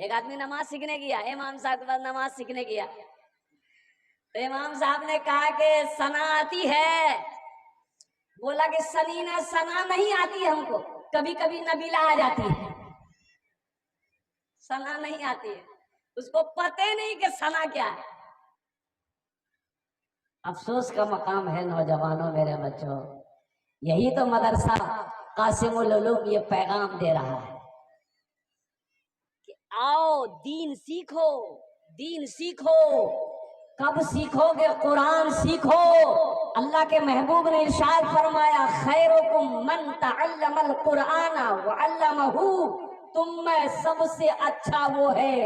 एक आदमी नमाज सीखने गया, इमाम साहब के पास नमाज सीखने गया। तो इमाम साहब ने कहा कि सना आती है? बोला कि सनीना सना नहीं आती हमको, कभी कभी नबीला आ जाती है, सना नहीं आती है। उसको पता नहीं कि सना क्या है। अफसोस का मकाम है नौजवानों, मेरे बच्चों, यही तो मदरसा कासिमुल उलूम ये पैगाम दे रहा है कि आओ दीन सीखो, दीन सीखो। कब सीखोगे? कुरान सीखो। अल्लाह के महबूब ने इरशाद फरमाया, खैरुकुम मन तअल्लमल कुरान व अल्लमहू, तुम में सबसे अच्छा वो है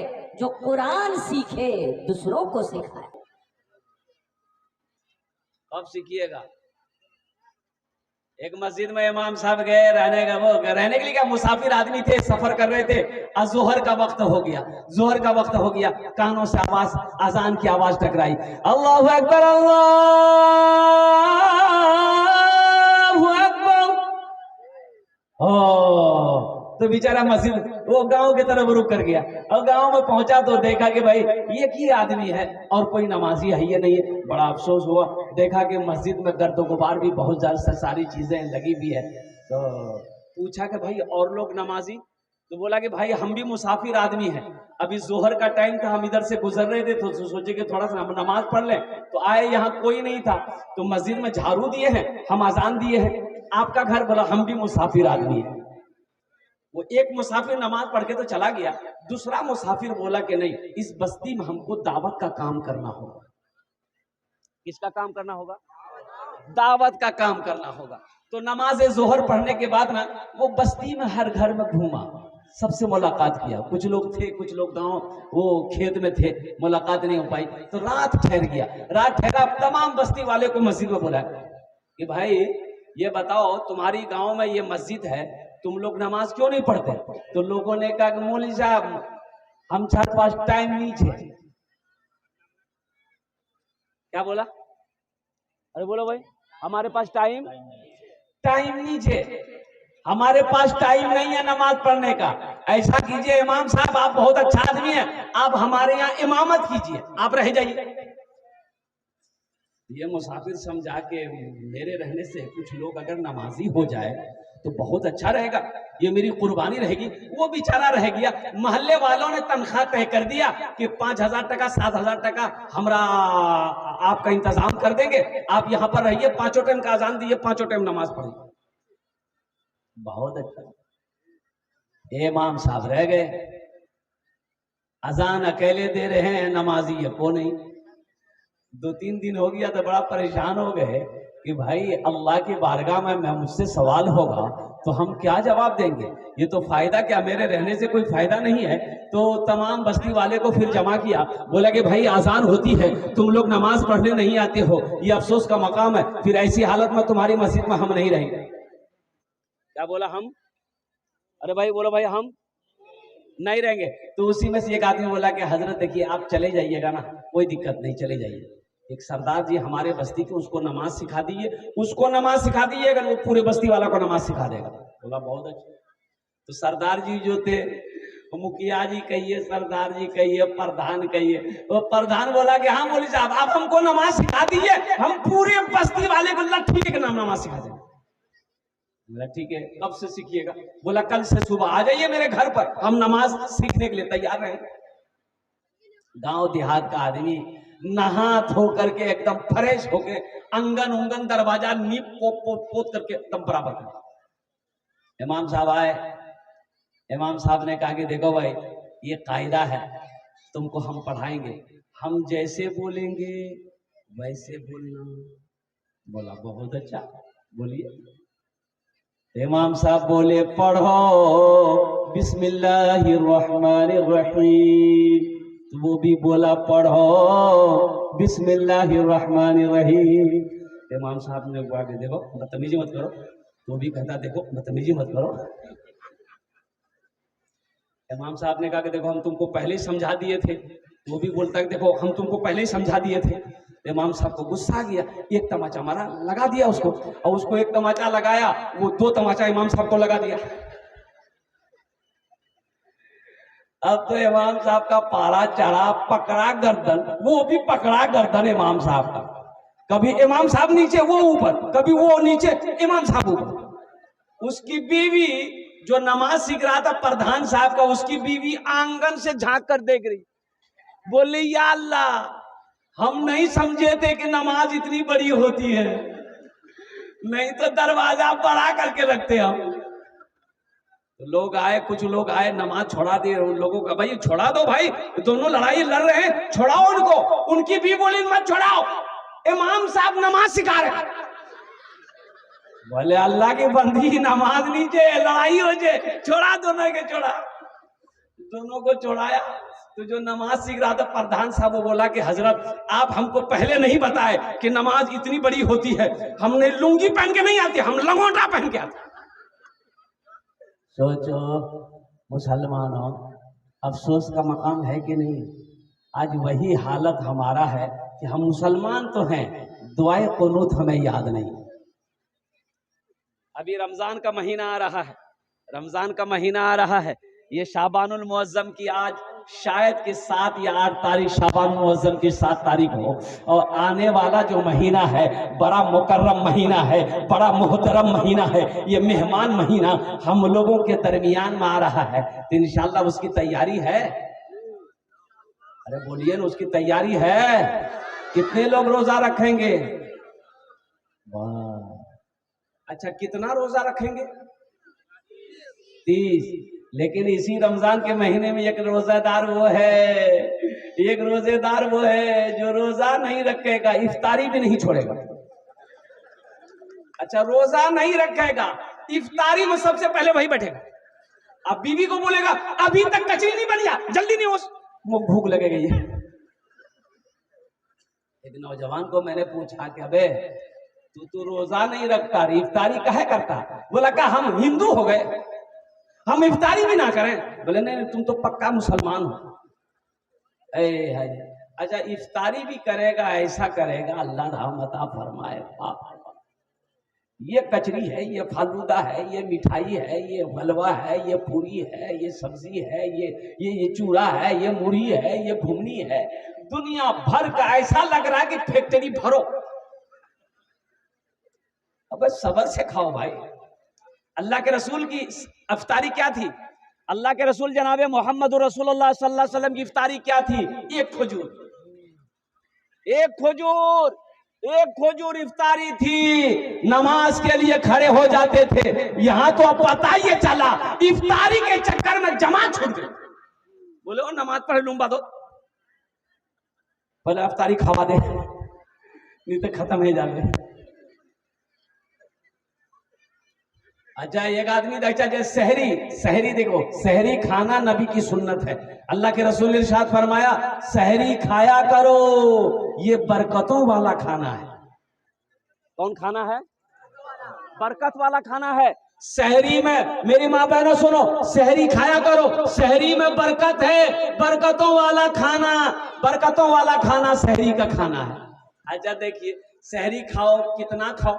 जो कुरान सीखे, दूसरों को सिखाए। अब सीखिएगा। एक मस्जिद में इमाम साहब गए रहने के लिए, क्या मुसाफिर आदमी थे, सफर कर रहे थे। जोहर का वक्त हो गया, जोहर का वक्त हो गया, कानों से आवाज, अजान की आवाज टकराई, अल्लाहु अकबर अल्लाहु अकबर। तो बेचारा मस्जिद वो गांव की तरफ रुक कर गया, और गांव में पहुंचा तो देखा कि भाई ये की आदमी है और कोई नमाजी है ये नहीं है। बड़ा अफसोस हुआ, देखा कि मस्जिद में गर्द गुबार भी बहुत ज्यादा सारी चीजें लगी हुई है। तो पूछा कि भाई और लोग नमाजी? तो बोला कि भाई हम भी मुसाफिर आदमी हैं, अभी जोहर का टाइम था, हम इधर से गुजर रहे थे तो सोचे कि थोड़ा सा हम नमाज पढ़ लें। तो आए, यहाँ कोई नहीं था, तो मस्जिद में झाड़ू दिए हैं, हम अजान दिए हैं, आपका घर? बोला हम भी मुसाफिर आदमी हैं। वो एक मुसाफिर नमाज पढ़ के तो चला गया, दूसरा मुसाफिर बोला कि नहीं, इस बस्ती में हमको दावत का काम करना होगा। किसका काम करना होगा? दावत का काम करना होगा। तो नमाज जोहर पढ़ने के बाद ना वो बस्ती में हर घर में घूमा, सबसे मुलाकात किया। कुछ लोग थे, कुछ लोग गांव वो खेत में थे, मुलाकात नहीं हो पाई। तो रात ठहर गया, रात ठहरा, तमाम बस्ती वाले को मस्जिद में बुलाया कि भाई ये बताओ, तुम्हारी गांव में ये मस्जिद है, तुम लोग नमाज क्यों नहीं पढ़ते? तो लोगों ने कहा कि मौलवी साहब हम छठ पास टाइम नहीं थे। क्या बोला? अरे बोलो भाई, हमारे पास टाइम नहीं थे, हमारे पास टाइम नहीं है नमाज पढ़ने का। ऐसा कीजिए इमाम साहब, आप बहुत अच्छा आदमी हैं, आप हमारे यहाँ इमामत कीजिए, आप रह जाइए। ये मुसाफिर समझा के मेरे रहने से कुछ लोग अगर नमाजी हो जाए तो बहुत अच्छा रहेगा, ये मेरी कुर्बानी रहेगी। वो बेचारा रह गया, मोहल्ले वालों ने तनख्वाह तय कर दिया कि 5,000 टका 7,000 टका हमरा आपका इंतजाम कर देंगे, आप यहाँ पर रहिए, 5 टाइम का अजान दिए, 5 टाइम नमाज पढ़िए। बहुत अच्छा। इमाम साहब रह गए, अजान अकेले दे रहे हैं, नमाजी है को नहीं। 2-3 दिन हो गया तो बड़ा परेशान हो गए कि भाई अल्लाह की बारगाह में मुझसे सवाल होगा तो हम क्या जवाब देंगे, ये तो फायदा क्या, मेरे रहने से कोई फायदा नहीं है। तो तमाम बस्ती वाले को फिर जमा किया, बोला कि भाई आजान होती है, तुम लोग नमाज पढ़ने नहीं आते हो, ये अफसोस का मकाम है, फिर ऐसी हालत में तुम्हारी मस्जिद में हम नहीं रहेंगे। क्या बोला? हम? अरे भाई बोलो भाई, हम नहीं रहेंगे। तो उसी में से एक आदमी बोला कि हजरत देखिए आप चले जाइएगा ना, कोई दिक्कत नहीं, चले जाइए। एक सरदार जी हमारे बस्ती के, उसको नमाज सिखा दीजिए, उसको नमाज सिखा दीजिए, अगर वो पूरे बस्ती वाला को नमाज सिखा देगा। बोला बहुत अच्छा। तो सरदार जी जो थे, मुखिया जी कहिए, सरदार जी कहिए, प्रधान कहिए, वो प्रधान बोला कि हाँ मौलवी साहब आप हमको नमाज सिखा दीजिए, हम पूरे बस्ती वाले को लट्ठी के नाम नमाज सिखा देंगे। बोला ठीक है, कब से सीखिएगा? बोला कल से सुबह आ जाइए मेरे घर पर, हम नमाज सीखने के लिए तैयार रहे। गांव देहात का आदमी नहा धो करके एकदम फ्रेश होके, अंगन उंगन दरवाजा नीप पोत करके एकदम बराबर कर। इमाम साहब आए, इमाम साहब ने कहा कि देखो भाई ये कायदा है, तुमको हम पढ़ाएंगे, हम जैसे बोलेंगे वैसे बोलना। बोला बहुत अच्छा, बोलिए। इमाम साहब बोले पढ़ो बिस्मिल्लाहिर्रहमानिर्रहीम, तो वो भी बोला पढ़ो बिस्मिल्लाहिर्रहमानिर्रहीम। इमाम साहब ने कहा कि देखो बदतमीजी मत करो, वो भी कहता देखो बदतमीजी मत करो। इमाम साहब ने कहा कि देखो हम तुमको पहले ही समझा दिए थे, वो भी बोलता है देखो हम तुमको पहले ही समझा दिए थे। इमाम साहब को गुस्सा आ गया, एक तमाचा मारा, लगा दिया उसको, और उसको एक तमाचा लगाया, वो 2 तमाचा इमाम साहब को लगा दिया। अब तो इमाम साहब का पारा चढ़ा, पकड़ा गर्दन, वो भी पकड़ा गर्दन इमाम साहब का। कभी इमाम साहब नीचे वो ऊपर, कभी वो नीचे इमाम साहब ऊपर। उसकी बीवी जो नमाज सीख रहा था प्रधान साहब का, उसकी बीवी आंगन से झांक कर देख रही, बोली या अल्लाह हम नहीं समझे थे कि नमाज इतनी बड़ी होती है, नहीं तो दरवाजा बड़ा करके रखते हम। तो लोग आए, कुछ लोग आए, नमाज छोड़ा दिए उन लोगों का, भाई छोड़ा दो भाई, दोनों लड़ाई लड़ रहे हैं, छोड़ाओ उनको। उनकी भी बोली मत छोड़ाओ, इमाम साहब नमाज सिखा रहे। बोले अल्लाह की बंदी नमाज नीचे, लड़ाई हो जाए, छोड़ा दोनों के, छोड़ा। दोनों को छोड़ाया। तो जो नमाज सीख रहा था प्रधान साहब, वो बोला कि हजरत आप हमको पहले नहीं बताए कि नमाज इतनी बड़ी होती है, हमने लुंगी पहन के नहीं आती, हम लंगोटा पहन के आते। सोचो मुसलमानों, अफसोस का मकाम है कि नहीं? आज वही हालत हमारा है कि हम मुसलमान तो हैं, दुआए कुनूत हमें याद नहीं। अभी रमजान का महीना आ रहा है, रमजान का महीना आ रहा है, ये शाबानुल मुअज्जम की आज शायद कि 7 या 8 तारीख, शाबानुल मुअज्जम की 7 तारीख हो। और आने वाला जो महीना है बड़ा मुकर्रम महीना है, बड़ा मोहतरम महीना है, ये मेहमान महीना हम लोगों के दरमियान में आ रहा है। तो इंशाअल्लाह उसकी तैयारी है। अरे बोलिए ना, उसकी तैयारी है। कितने लोग रोजा रखेंगे? वाह, अच्छा कितना रोजा रखेंगे? 30। लेकिन इसी रमजान के महीने में एक रोजादार वो है, एक रोजेदार वो है जो रोजा नहीं रखेगा, इफ्तारी भी नहीं छोड़ेगा। अच्छा, रोजा नहीं रखेगा, इफ्तारी में सबसे पहले वही बैठेगा। अब बीवी को बोलेगा अभी तक कचरी नहीं बनिया, जल्दी नहीं हो, भूख लगेगी। एक नौजवान को मैंने पूछा कि अबे तू रोजा नहीं रखता, इफ्तारी काहे करता? बोला का हम हिंदू हो गए, हम इफ्तारी भी ना करें? बोले नहीं, तुम तो पक्का मुसलमान हो। अच्छा, इफ्तारी भी करेगा, ऐसा करेगा, अल्लाह रहमत फरमाए। ये कचरी है, ये फालूदा है, ये मिठाई है, ये हलवा है, ये पूरी है, ये सब्जी है, ये चूड़ा है, ये मुरही है, ये घुगनी है, दुनिया भर का ऐसा लग रहा है कि फैक्ट्री भरो। अब सबर से खाओ भाई। अल्लाह के रसूल की इफ्तारी क्या थी? अल्लाह के रसूल जनाबे मोहम्मद रसूलुल्लाह सल्लल्लाहु अलैहि वसल्लम की इफ्तारी क्या थी? एक खजूर, एक खजूर, एक खजूर इफ्तारी थी। नमाज के लिए खड़े हो जाते थे। यहां तो अब पता ही चला, इफ्तारी के चक्कर में जमात छूट गई। बोले वो नमाज पढ़ लूंगा तो बोले इफ्तारी खावा दे, नहीं तो खत्म हो जाए। अच्छा, एक आदमी देखा जाए सहरी, सहरी देखो, सहरी खाना नबी की सुन्नत है। अल्लाह के रसूल ने इरशाद फरमाया सहरी खाया करो, ये बरकतों वाला खाना है। कौन खाना है? बरकत वाला खाना है। सहरी में मेरी माँ बहनों सुनो, सहरी खाया करो, सहरी में बरकत है, बरकतों वाला खाना, बरकतों वाला खाना सहरी का खाना है। अच्छा देखिए, सहरी खाओ, कितना खाओ?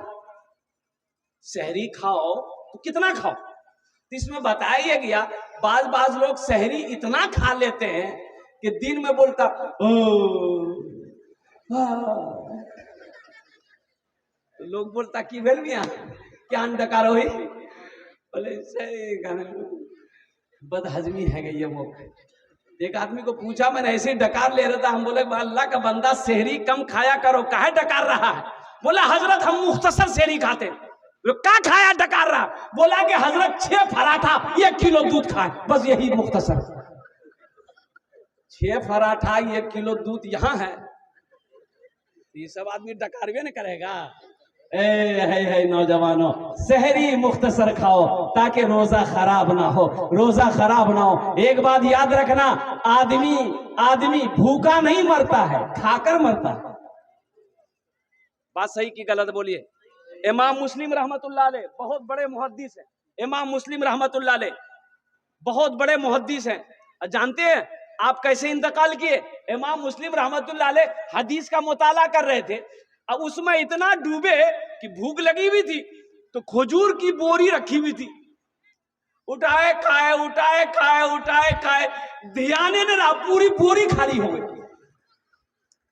सहरी खाओ तो कितना खाओ? तो इसमें बताया गया, बाज लोग सहरी इतना खा लेते हैं कि दिन में बोलता तो लोग बोलता कि भेल मिया क्या अंधकार हुई? बोले बदहजमी है गई ये मुख। एक आदमी को पूछा, मैंने ऐसे ही डकार ले रहा था, हम बोले अल्लाह का बंदा सहरी कम खाया करो, काहे डकार रहा है? बोला हजरत हम मुख्तसर सहरी खाते। क्या खाया डकार रहा? बोला कि हजरत 6 पराठा 1 किलो दूध खाए, बस यही मुख्तसर। 6 पराठा 1 किलो दूध यहाँ है, ये सब आदमी डकारवे न करेगा। है नौजवानों, सहरी मुख्तसर खाओ ताकि रोजा खराब ना हो, रोजा खराब ना हो। एक बात याद रखना, आदमी भूखा नहीं मरता है, खाकर मरता है। बात सही की गलत बोलिए? इमाम मुस्लिम रहमतुल्लाह अलैह बहुत बड़े मुहद्दिस हैं। इमाम मुस्लिम रहमतुल्लाह अलैह बहुत बड़े मुहद्दिस हैं। जानते हैं आप कैसे इंतकाल किए? इमाम मुस्लिम रहमतुल्लाह अलैह हदीस का मुताला कर रहे थे, अब उसमें इतना डूबे कि भूख लगी हुई थी, तो खजूर की बोरी रखी हुई थी, उठाए खाए, उठाए खाए, उठाए खाए, ध्यान ही नहीं रहा, पूरी बोरी खाली हो गई,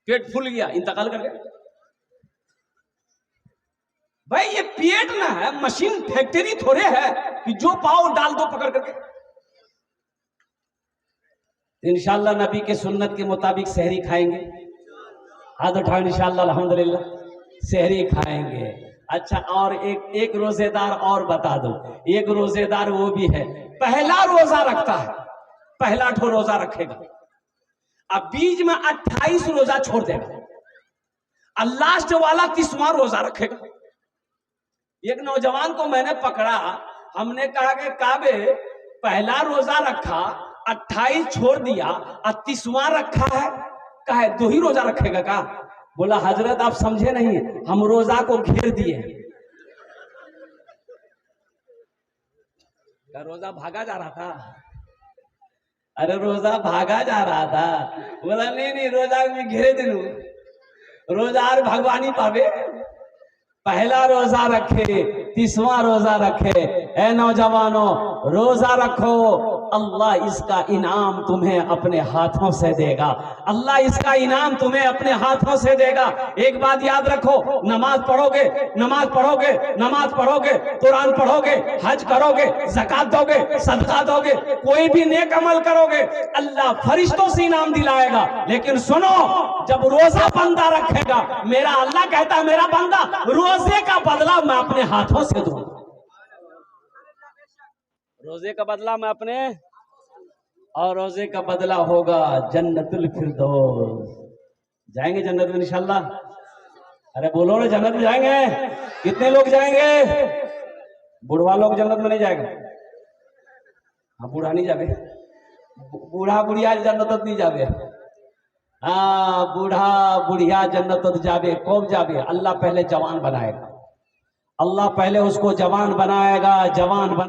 पेट फूल गया, इंतकाल कर गया। भाई ये पेट ना है, मशीन फैक्ट्री थोड़े है कि जो पाओ डाल दो पकड़ करके। इंशाल्लाह नबी के सुन्नत के मुताबिक सहरी खाएंगे, हाथ उठाओ इंशाल्लाह, अल्हम्दुलिल्लाह सहरी खाएंगे। अच्छा, और एक रोजेदार और बता दो, एक रोजेदार वो भी है पहला रोजा रखता है, पहला ठो रोजा रखेगा, अब बीच में 28 रोजा छोड़ देगा, और लास्ट वाला 30वां रोजा रखेगा। एक नौजवान को मैंने पकड़ा, हमने कहा कि काबे पहला रोजा रखा, 28 छोड़ दिया और 30वां रखा है, कहा 2 ही रोजा रखेगा का? बोला हजरत आप समझे नहीं, हम रोजा को घेर दिए। रोजा भागा जा रहा था, अरे रोजा भागा जा रहा था। बोला नहीं रोजा में घेरे दिनू, रोजा और भगवानी पावे, पहला रोजा रखे 30वां रोजा रखे। ए नौजवानों रोजा रखो, अल्लाह इसका इनाम तुम्हें अपने हाथों से देगा, अल्लाह इसका इनाम तुम्हें अपने हाथों से देगा। एक बात याद रखो, नमाज पढ़ोगे, नमाज पढ़ोगे, नमाज पढ़ोगे, कुरान पढ़ोगे, हज करोगे, ज़कात दोगे, सदका दोगे, कोई भी नेक अमल करोगे, अल्लाह फरिश्तों से इनाम दिलाएगा। लेकिन सुनो, जब रोजा बंदा रखेगा, मेरा अल्लाह कहता है मेरा बंदा रोजे का बदला मैं अपने हाथों से दूंगा, रोजे का बदला मैं अपने, और रोजे का बदला होगा जन्नतुल फिरदौस। जाएंगे जन्नत में इंशाल्लाह? अरे बोलो ना, जन्नत में जाएंगे? कितने लोग जाएंगे? बुढ़वा लोग जन्नत में नहीं जाएगा? हाँ बूढ़ा नहीं जावे, बूढ़ा बुढ़िया जन्नत नहीं जावे। हाँ बूढ़ा बुढ़िया जन्नत जावे। कौन जावे? अल्लाह पहले जवान बनाएगा, अल्लाह पहले उसको जवान बनाएगा, जवान